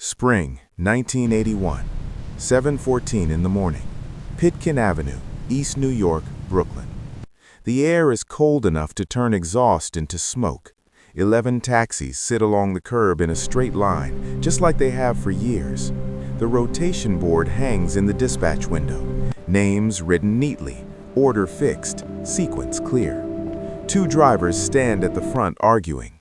Spring, 1981, 7:14 in the morning. Pitkin Avenue, East New York, Brooklyn. The air is cold enough to turn exhaust into smoke. 11 taxis sit along the curb in a straight line, just like they have for years. The rotation board hangs in the dispatch window. Names written neatly, order fixed, sequence clear. Two drivers stand at the front arguing.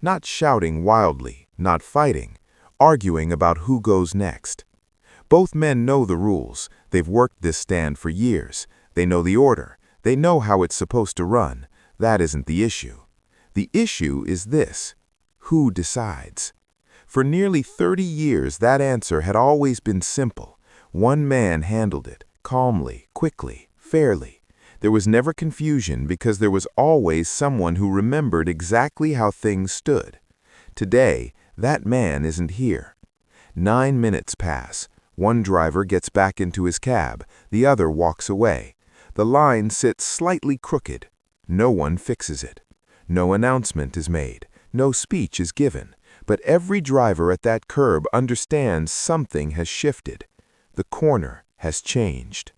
Not shouting wildly, not fighting, arguing about who goes next. Both men know the rules. They've worked this stand for years. They know the order. They know how it's supposed to run. That isn't the issue. The issue is this: who decides? For nearly 30 years, that answer had always been simple. One man handled it, calmly, quickly, fairly. There was never confusion because there was always someone who remembered exactly how things stood. Today, that man isn't here. 9 minutes pass. One driver gets back into his cab. The other walks away. The line sits slightly crooked. No one fixes it. No announcement is made. No speech is given. But every driver at that curb understands something has shifted. The corner has changed.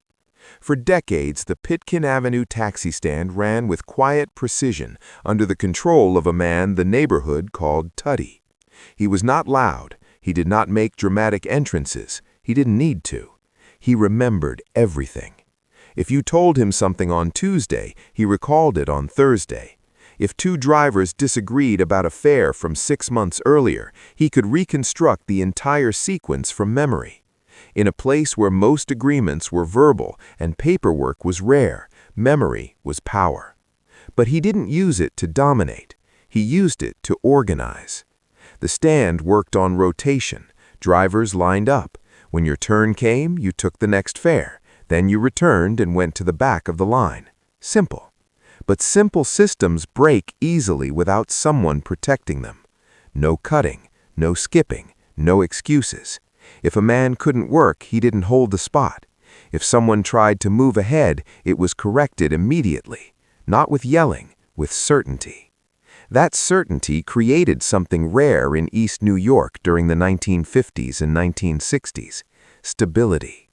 For decades, the Pitkin Avenue taxi stand ran with quiet precision under the control of a man the neighborhood called Tuddy. He was not loud. He did not make dramatic entrances. He didn't need to. He remembered everything. If you told him something on Tuesday, he recalled it on Thursday. If two drivers disagreed about a fare from 6 months earlier, he could reconstruct the entire sequence from memory. In a place where most agreements were verbal and paperwork was rare, memory was power. But he didn't use it to dominate. He used it to organize. The stand worked on rotation. Drivers lined up. When your turn came, you took the next fare. Then you returned and went to the back of the line. Simple. But simple systems break easily without someone protecting them. No cutting, no skipping, no excuses. If a man couldn't work, he didn't hold the spot. If someone tried to move ahead, it was corrected immediately. Not with yelling, with certainty. That certainty created something rare in East New York during the 1950s and 1960s: stability.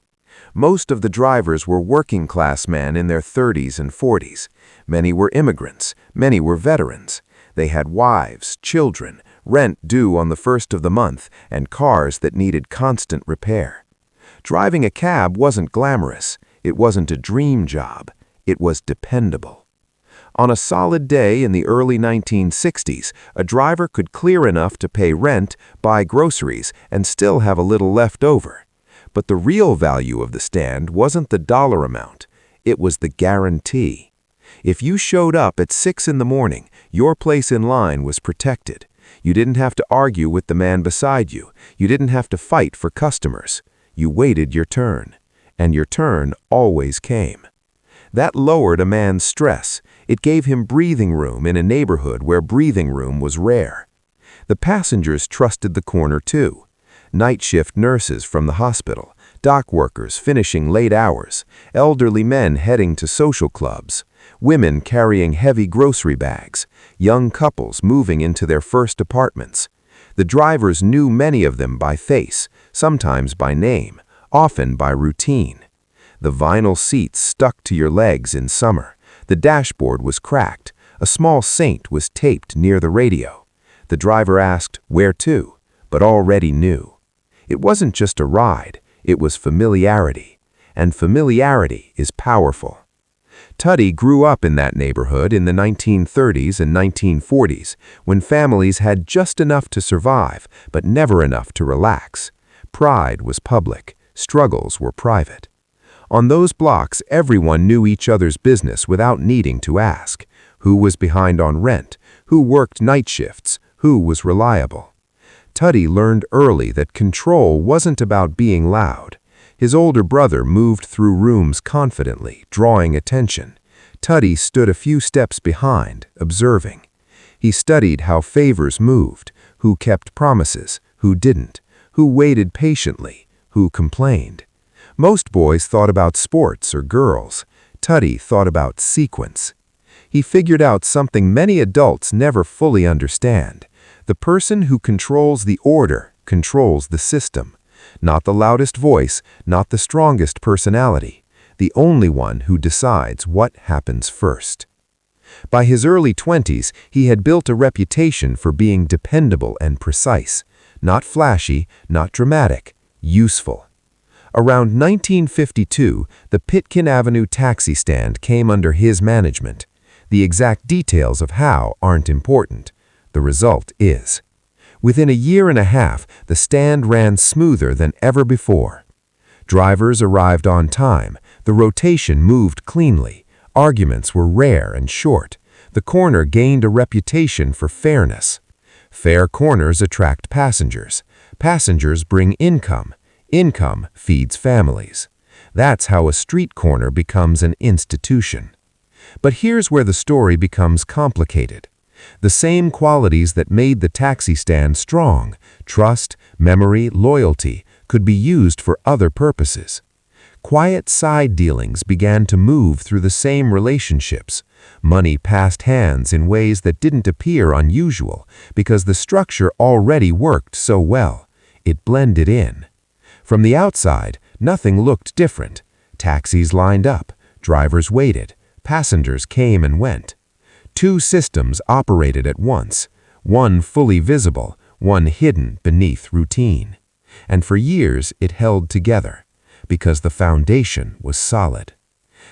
Most of the drivers were working-class men in their 30s and 40s. Many were immigrants. Many were veterans. They had wives, children, rent due on the first of the month, and cars that needed constant repair. Driving a cab wasn't glamorous. It wasn't a dream job. It was dependable. On a solid day in the early 1960s, a driver could clear enough to pay rent, buy groceries, and still have a little left over. But the real value of the stand wasn't the dollar amount. It was the guarantee. If you showed up at 6 in the morning, your place in line was protected. You didn't have to argue with the man beside you. You didn't have to fight for customers. You waited your turn. And your turn always came. That lowered a man's stress. It gave him breathing room in a neighborhood where breathing room was rare. The passengers trusted the corner too. Night shift nurses from the hospital, dock workers finishing late hours, elderly men heading to social clubs, women carrying heavy grocery bags, young couples moving into their first apartments. The drivers knew many of them by face, sometimes by name, often by routine. The vinyl seats stuck to your legs in summer. The dashboard was cracked. A small saint was taped near the radio. The driver asked, "Where to?" but already knew. It wasn't just a ride. It was familiarity. And familiarity is powerful. Tuddy grew up in that neighborhood in the 1930s and 1940s, when families had just enough to survive, but never enough to relax. Pride was public. Struggles were private. On those blocks, everyone knew each other's business without needing to ask. Who was behind on rent? Who worked night shifts? Who was reliable? Tuddy learned early that control wasn't about being loud. His older brother moved through rooms confidently, drawing attention. Tuddy stood a few steps behind, observing. He studied how favors moved, who kept promises, who didn't, who waited patiently, who complained. Most boys thought about sports or girls. Tuddy thought about sequence. He figured out something many adults never fully understand. The person who controls the order controls the system. Not the loudest voice, not the strongest personality. The only one who decides what happens first. By his early 20s, he had built a reputation for being dependable and precise. Not flashy, not dramatic, useful. Around 1952, the Pitkin Avenue taxi stand came under his management. The exact details of how aren't important. The result is. Within a year and a half, the stand ran smoother than ever before. Drivers arrived on time, the rotation moved cleanly, arguments were rare and short. The corner gained a reputation for fairness. Fair corners attract passengers. Passengers bring income. Income feeds families. That's how a street corner becomes an institution. But here's where the story becomes complicated. The same qualities that made the taxi stand strong, trust, memory, loyalty, could be used for other purposes. Quiet side dealings began to move through the same relationships. Money passed hands in ways that didn't appear unusual because the structure already worked so well. It blended in. From the outside, nothing looked different. Taxis lined up, drivers waited, passengers came and went. Two systems operated at once, one fully visible, one hidden beneath routine. And for years it held together, because the foundation was solid.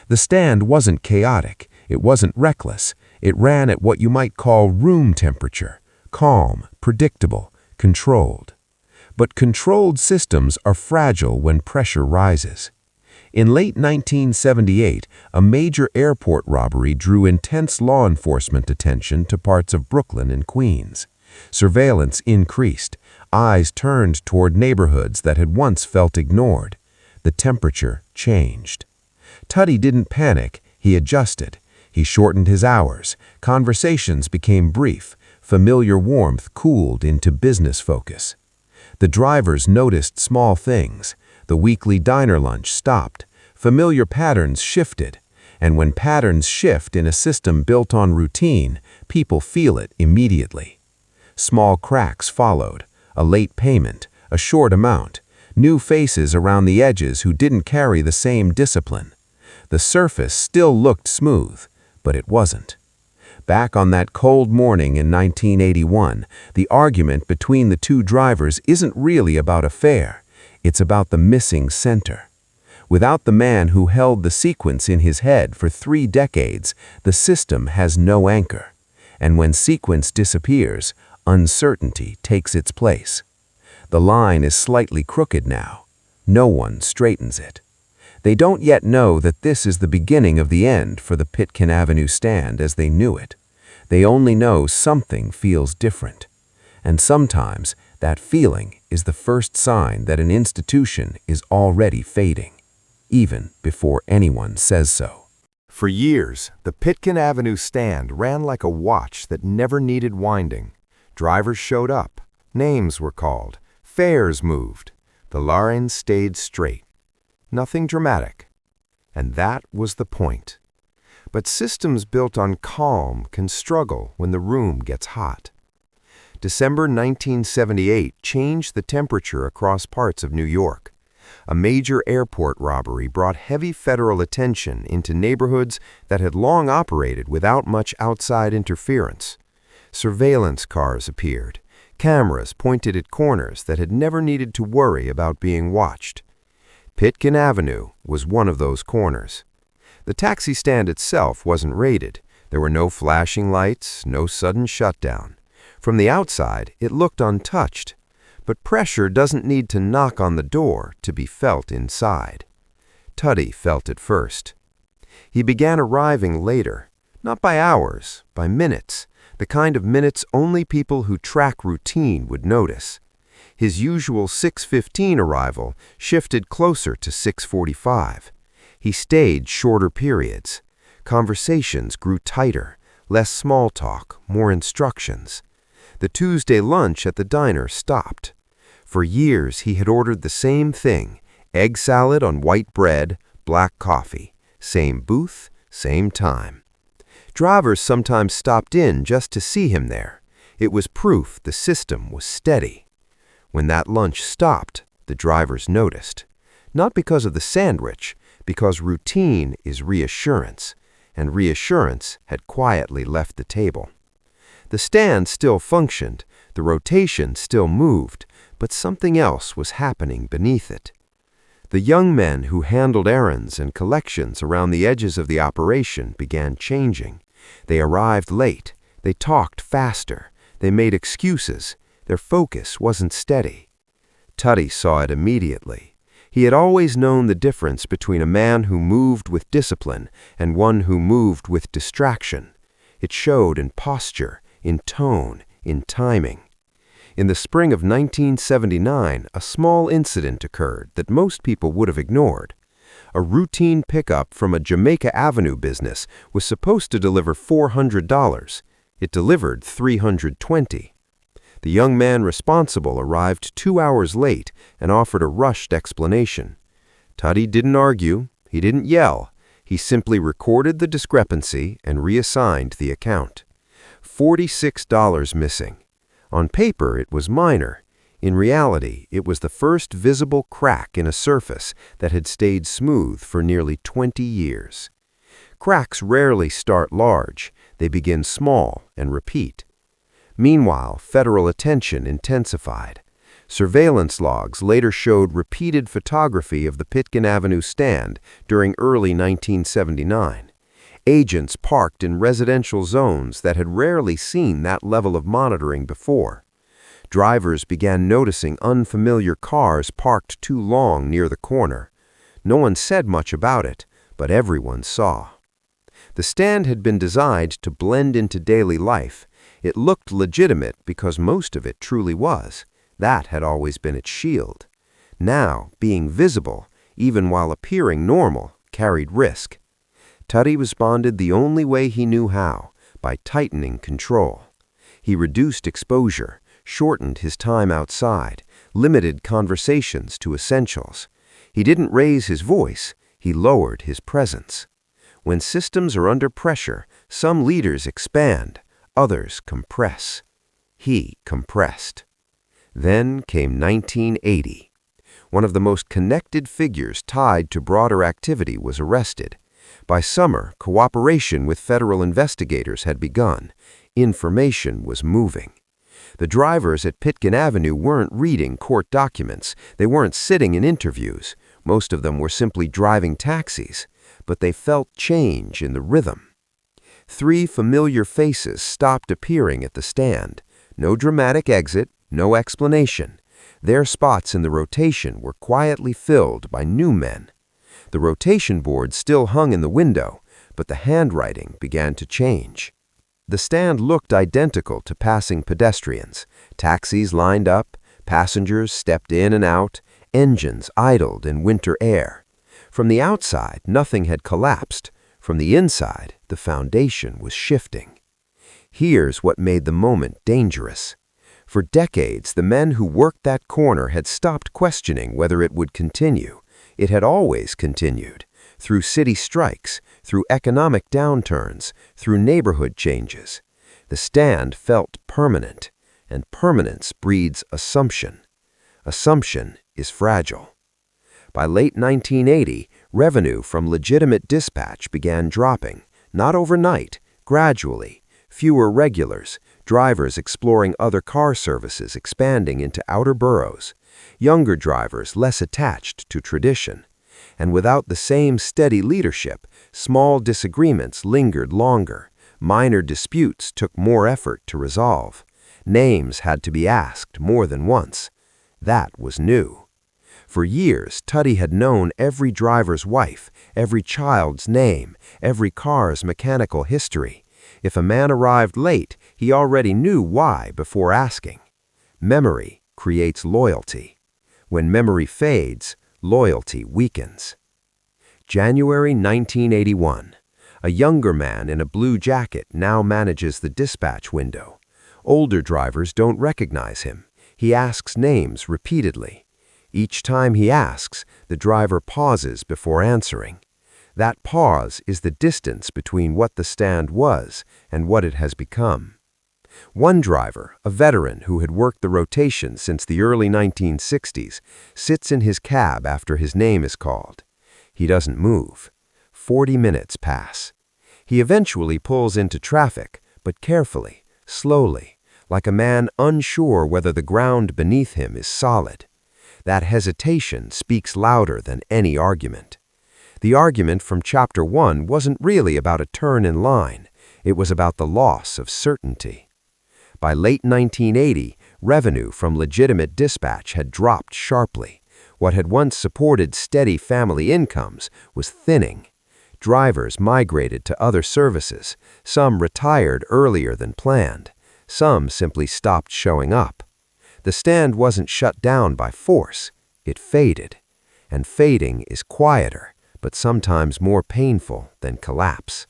The stand wasn't chaotic, it wasn't reckless, it ran at what you might call room temperature, calm, predictable, controlled. But controlled systems are fragile when pressure rises. In late 1978, a major airport robbery drew intense law enforcement attention to parts of Brooklyn and Queens. Surveillance increased. Eyes turned toward neighborhoods that had once felt ignored. The temperature changed. Tuddy didn't panic, he adjusted. He shortened his hours. Conversations became brief. Familiar warmth cooled into business focus. The drivers noticed small things. The weekly diner lunch stopped. Familiar patterns shifted. And when patterns shift in a system built on routine, people feel it immediately. Small cracks followed. A late payment, a short amount, new faces around the edges who didn't carry the same discipline. The surface still looked smooth, but it wasn't. Back on that cold morning in 1981, the argument between the two drivers isn't really about a fare. It's about the missing center. Without the man who held the sequence in his head for 3 decades, the system has no anchor. And when sequence disappears, uncertainty takes its place. The line is slightly crooked now. No one straightens it. They don't yet know that this is the beginning of the end for the Pitkin Avenue stand as they knew it. They only know something feels different. And sometimes that feeling is the first sign that an institution is already fading, even before anyone says so. For years, the Pitkin Avenue stand ran like a watch that never needed winding. Drivers showed up, names were called, fares moved. The line stayed straight. Nothing dramatic. And that was the point. But systems built on calm can struggle when the room gets hot. December 1978 changed the temperature across parts of New York. A major airport robbery brought heavy federal attention into neighborhoods that had long operated without much outside interference. Surveillance cars appeared. Cameras pointed at corners that had never needed to worry about being watched. Pitkin Avenue was one of those corners. The taxi stand itself wasn't raided. There were no flashing lights, no sudden shutdown. From the outside, it looked untouched. But pressure doesn't need to knock on the door to be felt inside. Tuddy felt it first. He began arriving later, not by hours, by minutes, the kind of minutes only people who track routine would notice. His usual 6:15 arrival shifted closer to 6:45. He stayed shorter periods. Conversations grew tighter, less small talk, more instructions. The Tuesday lunch at the diner stopped. For years he had ordered the same thing, egg salad on white bread, black coffee. Same booth, same time. Drivers sometimes stopped in just to see him there. It was proof the system was steady. When that lunch stopped, the drivers noticed. Not because of the sandwich, because routine is reassurance, and reassurance had quietly left the table. The stand still functioned, the rotation still moved, but something else was happening beneath it. The young men who handled errands and collections around the edges of the operation began changing. They arrived late, they talked faster, they made excuses, their focus wasn't steady. Tuddy saw it immediately. He had always known the difference between a man who moved with discipline and one who moved with distraction. It showed in posture, in tone, in timing. In the spring of 1979, a small incident occurred that most people would have ignored. A routine pickup from a Jamaica Avenue business was supposed to deliver $400. It delivered $320. The young man responsible arrived 2 hours late and offered a rushed explanation. Tuddy didn't argue, he didn't yell. He simply recorded the discrepancy and reassigned the account. $46 missing. On paper, it was minor. In reality, it was the first visible crack in a surface that had stayed smooth for nearly 20 years. Cracks rarely start large. They begin small and repeat. Meanwhile, federal attention intensified. Surveillance logs later showed repeated photography of the Pitkin Avenue stand during early 1979. Agents parked in residential zones that had rarely seen that level of monitoring before. Drivers began noticing unfamiliar cars parked too long near the corner. No one said much about it, but everyone saw. The stand had been designed to blend into daily life. It looked legitimate because most of it truly was. That had always been its shield. Now, being visible, even while appearing normal, carried risk. Tuddy responded the only way he knew how, by tightening control. He reduced exposure, shortened his time outside, limited conversations to essentials. He didn't raise his voice, he lowered his presence. When systems are under pressure, some leaders expand, others compress. He compressed. Then came 1980. One of the most connected figures tied to broader activity was arrested. By summer, cooperation with federal investigators had begun. Information was moving. The drivers at Pitkin Avenue weren't reading court documents. They weren't sitting in interviews. Most of them were simply driving taxis. But they felt change in the rhythm. 3 familiar faces stopped appearing at the stand. No dramatic exit, no explanation. Their spots in the rotation were quietly filled by new men. The rotation board still hung in the window, but the handwriting began to change. The stand looked identical to passing pedestrians. Taxis lined up, passengers stepped in and out, engines idled in winter air. From the outside, nothing had collapsed. From the inside, the foundation was shifting. Here's what made the moment dangerous. For decades, the men who worked that corner had stopped questioning whether it would continue. It had always continued, through city strikes, through economic downturns, through neighborhood changes. The stand felt permanent, and permanence breeds assumption. Assumption is fragile. By late 1980, revenue from legitimate dispatch began dropping, not overnight, gradually. Fewer regulars, drivers exploring other car services expanding into outer boroughs, younger drivers less attached to tradition. And without the same steady leadership, small disagreements lingered longer. Minor disputes took more effort to resolve. Names had to be asked more than once. That was new. For years, Tuddy had known every driver's wife, every child's name, every car's mechanical history. If a man arrived late, he already knew why before asking. Memory creates loyalty. When memory fades, loyalty weakens. January 1981. A younger man in a blue jacket now manages the dispatch window. Older drivers don't recognize him. He asks names repeatedly. Each time he asks, the driver pauses before answering. That pause is the distance between what the stand was and what it has become. One driver, a veteran who had worked the rotation since the early 1960s, sits in his cab after his name is called. He doesn't move. 40 minutes pass. He eventually pulls into traffic, but carefully, slowly, like a man unsure whether the ground beneath him is solid. That hesitation speaks louder than any argument. The argument from Chapter 1 wasn't really about a turn in line. It was about the loss of certainty. By late 1980, revenue from legitimate dispatch had dropped sharply. What had once supported steady family incomes was thinning. Drivers migrated to other services. Some retired earlier than planned. Some simply stopped showing up. The stand wasn't shut down by force. It faded. And fading is quieter, but sometimes more painful than collapse.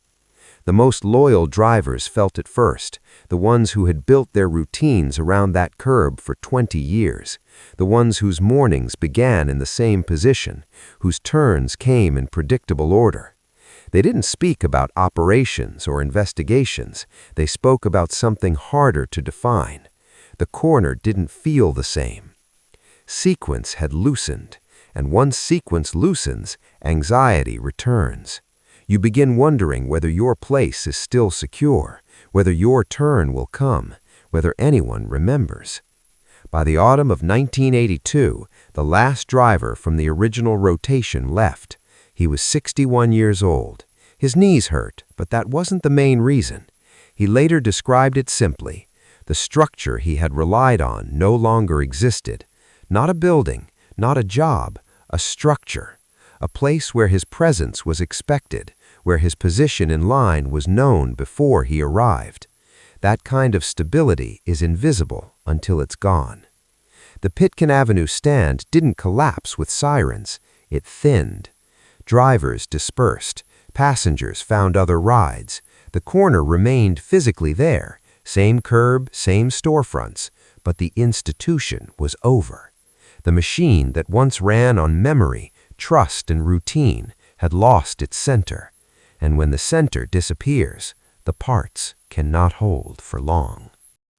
The most loyal drivers felt it first, the ones who had built their routines around that curb for 20 years, the ones whose mornings began in the same position, whose turns came in predictable order. They didn't speak about operations or investigations. They spoke about something harder to define. The corner didn't feel the same. Sequence had loosened, and once sequence loosens, anxiety returns. You begin wondering whether your place is still secure, whether your turn will come, whether anyone remembers. By the autumn of 1982, the last driver from the original rotation left. He was 61 years old. His knees hurt, but that wasn't the main reason. He later described it simply. The structure he had relied on no longer existed. Not a building, not a job, a structure. A place where his presence was expected, where his position in line was known before he arrived. That kind of stability is invisible until it's gone. The Pitkin Avenue stand didn't collapse with sirens. It thinned. Drivers dispersed. Passengers found other rides. The corner remained physically there. Same curb, same storefronts, but the institution was over. The machine that once ran on memory, trust, and routine had lost its center. And when the center disappears, the parts cannot hold for long.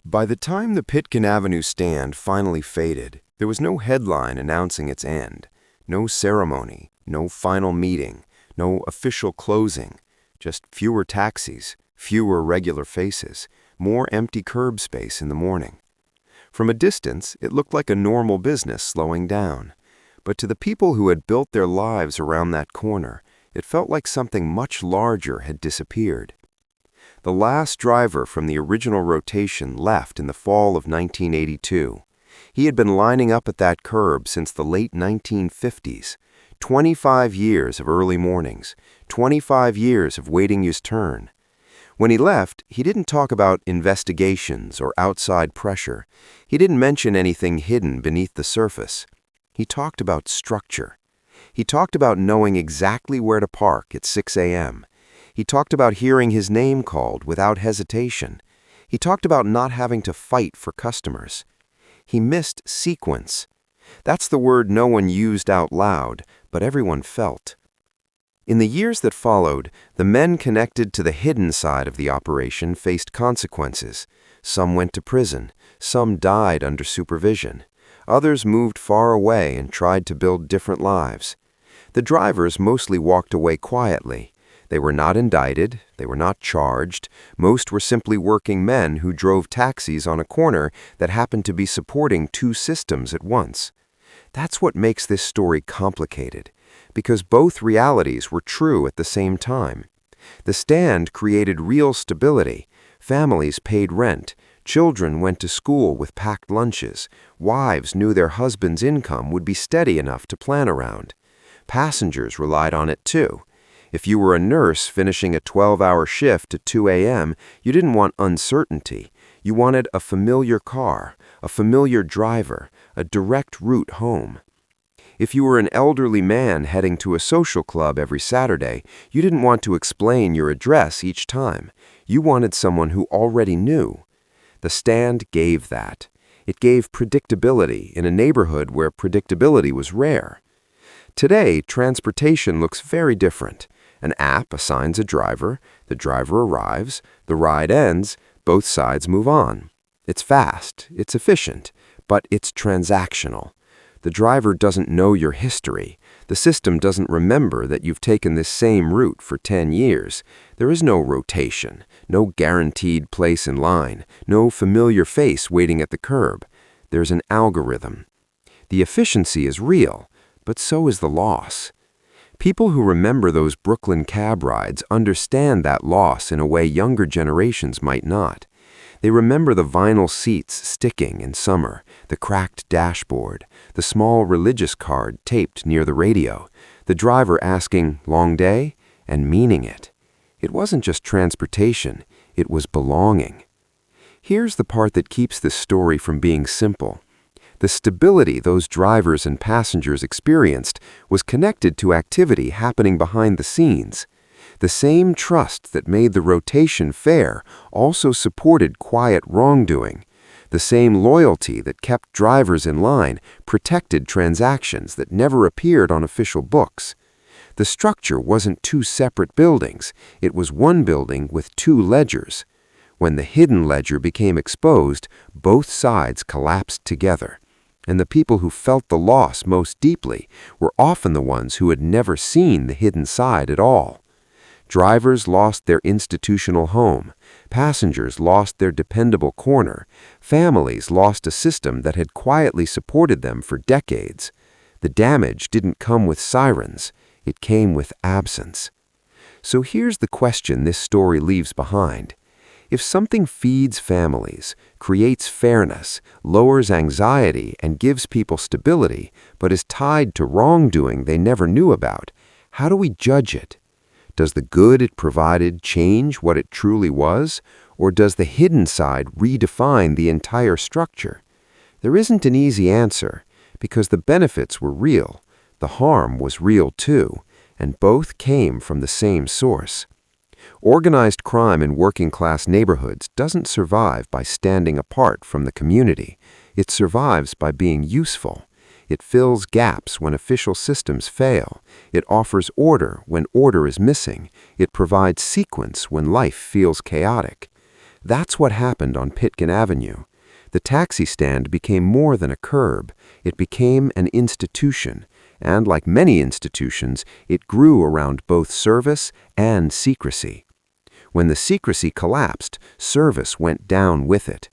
By the time the Pitkin Avenue stand finally faded, there was no headline announcing its end, no ceremony, no final meeting, no official closing, just fewer taxis, fewer regular faces, more empty curb space in the morning. From a distance, it looked like a normal business slowing down. But to the people who had built their lives around that corner, it felt like something much larger had disappeared. The last driver from the original rotation left in the fall of 1982. He had been lining up at that curb since the late 1950s. 25 years of early mornings, 25 years of waiting his turn. When he left, he didn't talk about investigations or outside pressure. He didn't mention anything hidden beneath the surface. He talked about structure. He talked about knowing exactly where to park at 6 a.m. He talked about hearing his name called without hesitation. He talked about not having to fight for customers. He missed sequence. That's the word no one used out loud, but everyone felt. In the years that followed, the men connected to the hidden side of the operation faced consequences. Some went to prison. Some died under supervision. Others moved far away and tried to build different lives. The drivers mostly walked away quietly. They were not indicted. They were not charged. Most were simply working men who drove taxis on a corner that happened to be supporting two systems at once. That's what makes this story complicated, because both realities were true at the same time. The stand created real stability. Families paid rent. Children went to school with packed lunches. Wives knew their husband's income would be steady enough to plan around. Passengers relied on it too. If you were a nurse finishing a 12-hour shift at 2 a.m., you didn't want uncertainty. You wanted a familiar car, a familiar driver, a direct route home. If you were an elderly man heading to a social club every Saturday, you didn't want to explain your address each time. You wanted someone who already knew. The stand gave that. It gave predictability in a neighborhood where predictability was rare. Today, transportation looks very different. An app assigns a driver, the driver arrives, the ride ends, both sides move on. It's fast, it's efficient, but it's transactional. The driver doesn't know your history. The system doesn't remember that you've taken this same route for 10 years. There is no rotation, no guaranteed place in line, no familiar face waiting at the curb. There's an algorithm. The efficiency is real, but so is the loss. People who remember those Brooklyn cab rides understand that loss in a way younger generations might not. They remember the vinyl seats sticking in summer, the cracked dashboard, the small religious card taped near the radio, the driver asking, "Long day?" and meaning it. It wasn't just transportation, it was belonging. Here's the part that keeps this story from being simple. The stability those drivers and passengers experienced was connected to activity happening behind the scenes. The same trust that made the rotation fair also supported quiet wrongdoing. The same loyalty that kept drivers in line protected transactions that never appeared on official books. The structure wasn't two separate buildings, it was one building with two ledgers. When the hidden ledger became exposed, both sides collapsed together. And the people who felt the loss most deeply were often the ones who had never seen the hidden side at all. Drivers lost their institutional home, passengers lost their dependable corner, families lost a system that had quietly supported them for decades. The damage didn't come with sirens, it came with absence. So here's the question this story leaves behind. If something feeds families, creates fairness, lowers anxiety, and gives people stability, but is tied to wrongdoing they never knew about, how do we judge it? Does the good it provided change what it truly was, or does the hidden side redefine the entire structure? There isn't an easy answer, because the benefits were real, the harm was real too, and both came from the same source. Organized crime in working-class neighborhoods doesn't survive by standing apart from the community. It survives by being useful. It fills gaps when official systems fail. It offers order when order is missing. It provides sequence when life feels chaotic. That's what happened on Pitkin Avenue. The taxi stand became more than a curb. It became an institution. And like many institutions, it grew around both service and secrecy. When the secrecy collapsed, service went down with it.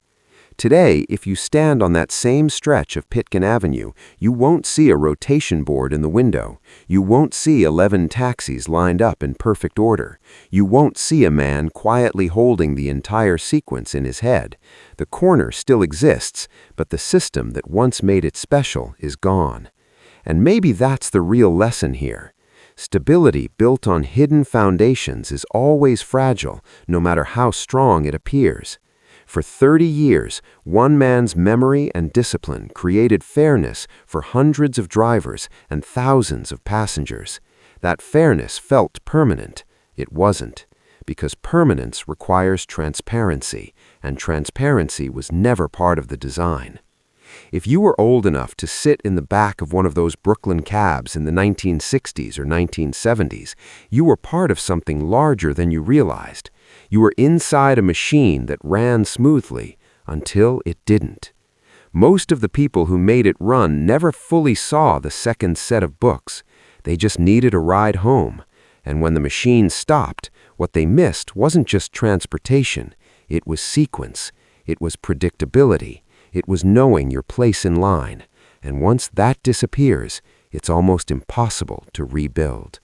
Today, if you stand on that same stretch of Pitkin Avenue, you won't see a rotation board in the window. You won't see 11 taxis lined up in perfect order. You won't see a man quietly holding the entire sequence in his head. The corner still exists, but the system that once made it special is gone. And maybe that's the real lesson here. Stability built on hidden foundations is always fragile, no matter how strong it appears. For 30 years, one man's memory and discipline created fairness for hundreds of drivers and thousands of passengers. That fairness felt permanent. It wasn't, because permanence requires transparency, and transparency was never part of the design. If you were old enough to sit in the back of one of those Brooklyn cabs in the 1960s or 1970s, you were part of something larger than you realized. You were inside a machine that ran smoothly until it didn't. Most of the people who made it run never fully saw the second set of books. They just needed a ride home. And when the machine stopped, what they missed wasn't just transportation. It was sequence. It was predictability. It was knowing your place in line. And once that disappears, it's almost impossible to rebuild.